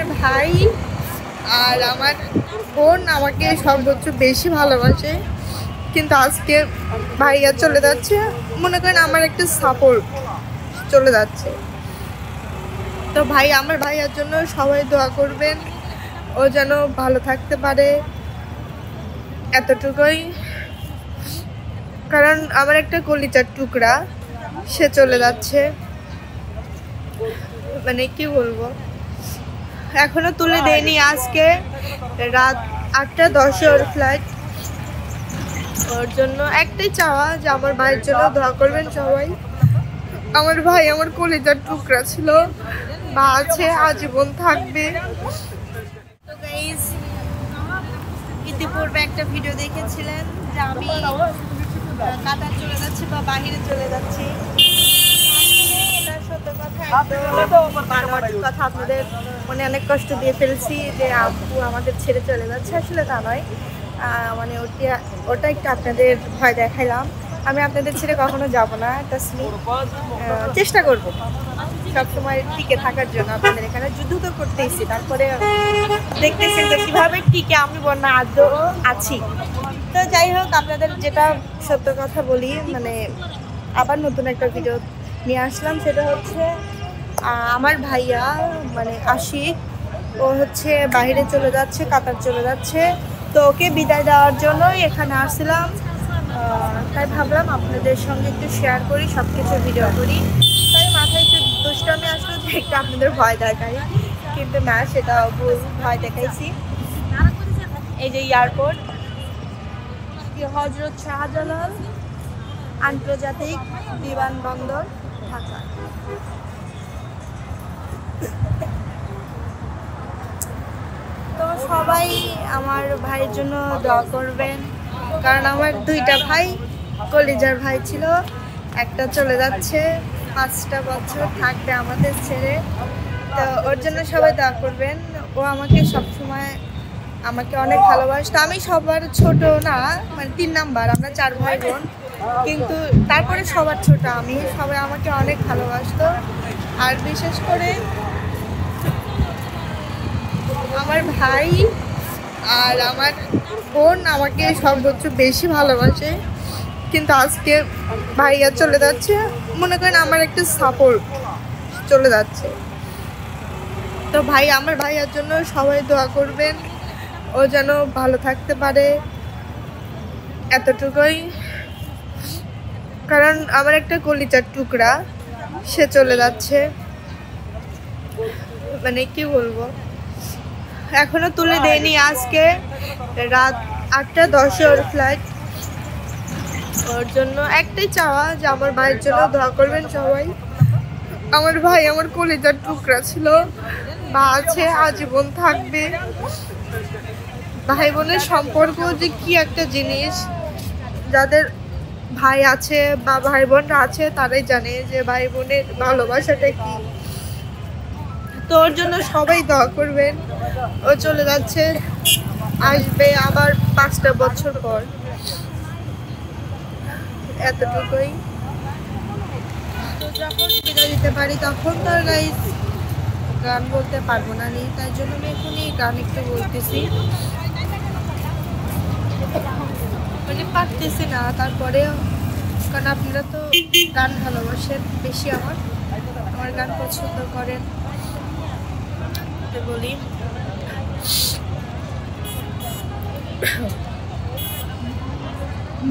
আমার ভাই আর আমার বোন আমাকে সর্বোচ্চ বেশি ভালোবাসে, কিন্তু আজকে ভাইয়া চলে যাচ্ছে, মনে করেন আমার একটা সাপোর্ট চলে যাচ্ছে। তো আমার ভাইয়ার জন্য সবাই দোয়া করবেন, ও যেন ভালো থাকতে পারে, এতটুকুই। কারণ আমার একটা কলিজার টুকরা, সে চলে যাচ্ছে, মানে কি বলবো, এখনো তুলে দেয়নি। আজকে রাত 8:10 ওর ফ্লাইট। ওর জন্য একটাই চাওয়া যে আমার ভাইয়ের জন্য দোয়া করবেন সবাই। আমার ভাই আমার কলিজার টুকরা ছিল, বা আছে, আজীবন থাকবে। তো গাইস, ইতিপূর্বে একটা ভিডিও দেখেছিলেন যে আমি কাতার চলে যাচ্ছি বা বাহিরে চলে যাচ্ছি। এটা সত্য কথা, কথা। আপনাদের মনে অনেক কষ্ট দিয়ে ফেলছি যে আপু আমাদের ছেড়ে চলে যাচ্ছে, আসলে তা নয়। মানে ওটা একটু আপনাদের ভয় দেখাইলাম। আমি আপনাদের ছেড়ে কখনো যাব না, এটা চেষ্টা করব সবসময় টিকে থাকার জন্য। আপনাদের এখানে যুদ্ধ তো করতেইছি, তারপরে দেখতেছেন যে কীভাবে টিকে আমি বন্যা আদৌ আছি। তো যাই হোক, আপনাদের যেটা সত্য কথা বলি, মানে আবার নতুন একটা ভিডিও নিয়ে আসলাম। সেটা হচ্ছে আমার ভাইয়া মানে আশিক, ও হচ্ছে বাইরে চলে যাচ্ছে, কাতার চলে যাচ্ছে। তো ওকে বিদায় দেওয়ার জন্যই এখানে আসছিলাম। তাই ভাবলাম আপনাদের সঙ্গে একটু শেয়ার করি, সব কিছু ভিডিও করি। তাই মাথায় একটু দুষ্টামি আসলো যে একটু আপনাদের ভয় দেখাই, কিন্তু না, সেটা ভুল, ভয় দেখাইছি। এই যে এয়ারপোর্ট, হযরত শাহজালাল আন্তর্জাতিক বিমানবন্দর, ঢাকা। তো সবাই আমার ভাইয়ের জন্য দোয়া করবেন, কারণ আমার দুইটা ভাই, কলিজার ভাই ছিল, একটা চলে যাচ্ছে, 5টা বছর থাকবে আমাদের ছেড়ে। তো ওর জন্য সবাই দোয়া করবেন। ও আমাকে সবসময় আমাকে অনেক ভালোবাসতো। আমি সবার ছোট না, মানে 3 নাম্বার, আমরা 4 ভাই বোন, কিন্তু তারপরে সবার ছোট আমি। সবাই আমাকে অনেক ভালোবাসতো। আর বিশেষ করে আমার ভাই আর আমার বোন আমাকে সর্বোচ্চ বেশি ভালোবাসে, কিন্তু আজকে ভাইয়া চলে যাচ্ছে, মনে করেন আমার একটা সাপোর্ট চলে যাচ্ছে। তো আমার ভাইয়ার জন্য সবাই দোয়া করবেন, ও যেন ভালো থাকতে পারে, এতটুকুই। কারণ আমার একটা কলিজার টুকরা, সে চলে যাচ্ছে, মানে কি বলবো, এখনো তুলে দেয়নি। আজকে রাত 8:10 ওর ফ্লাইট। ওর জন্য একটাই চাওয়া যে আমার ভাইয়ের জন্য দোয়া করবেন সবাই। আমার ভাই আমার কলিজার টুকরা ছিল, বা আছে, আজীবন থাকবে। ভাই বোনের সম্পর্ক যে কি একটা জিনিস, যাদের ভাই আছে বা ভাই বোনরা আছে তারাই জানে যে ভাই বোনের ভালোবাসাটা কি। তো ওর জন্য সবাই দোয়া করবেন। ও চলে যাচ্ছে, আসবে আবার 5টা বছর পর, এতটুকুই। তো যখন বিদায় দিতে পারি তখন তো আর গাইস গান বলতে পারবো না, তাই জন্য আমি এখনই গান একটু বলতেছি, মানে পারতেছি না। তারপরে কারণ আপনারা তো গান ভালোবাসেন বেশি, আমার গান পছন্দ করেন, বলি।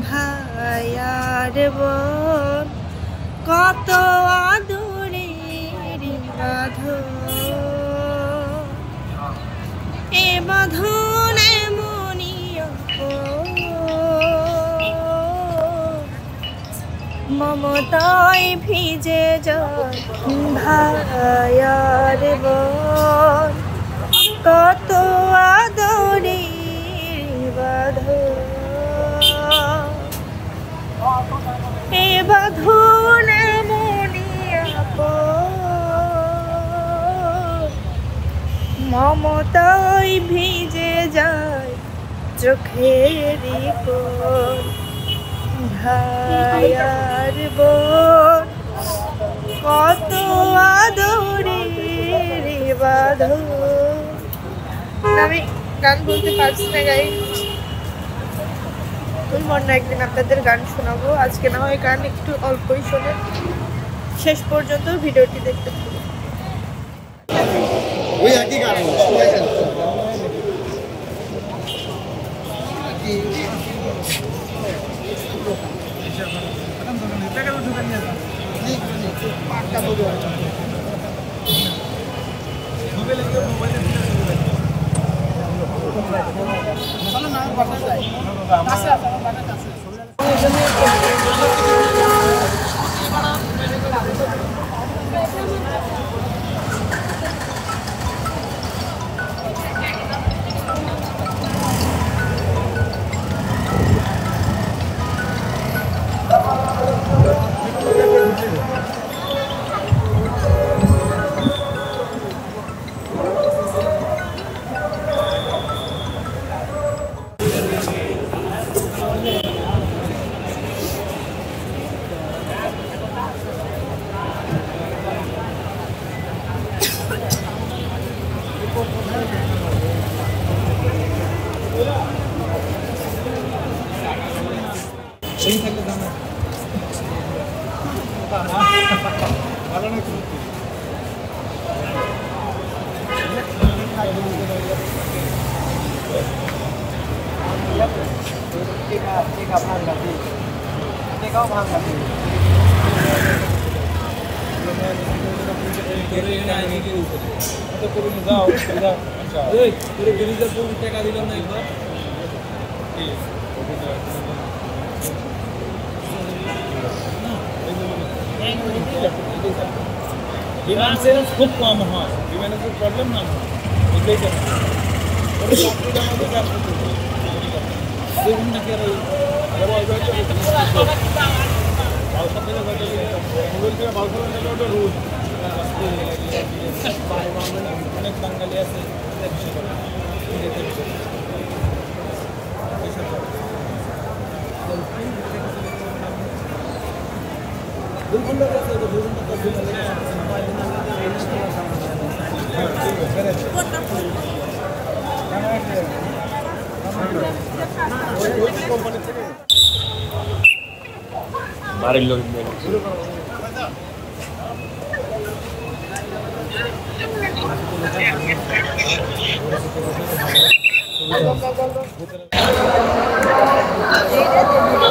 ভাইয়ার বোন কত আদরের বাঁধন, এ বাঁধন এমনই মমতায় ভিজে যায়। ভাইয়ার বোন কত আদরের বাঁধন, এ বাঁধন এমনই মমতায় ভিজে যায় চোখের কোণ। ভাইয়ার বোন কত আদরের বাঁধন। আমি গান বলতে পারছি না গাই, ওই মনে একদিন আপনাদের গান শোনাবো। আজকে না হয় গান একটু অল্পই শোনেন, শেষ পর্যন্ত ভিডিওটি দেখতে থাকুন। ওই একই গান সেই থাকলে জানা ভালো না কি টাকা দিলাম না একবার ডিমান্ড খুব কম হয়, ডিমান্ডের প্রবলেম না হয়, এটাই কেন দেখুন নাকি আর অনেক বাঙালি আছে বাড়ির লোক এইটা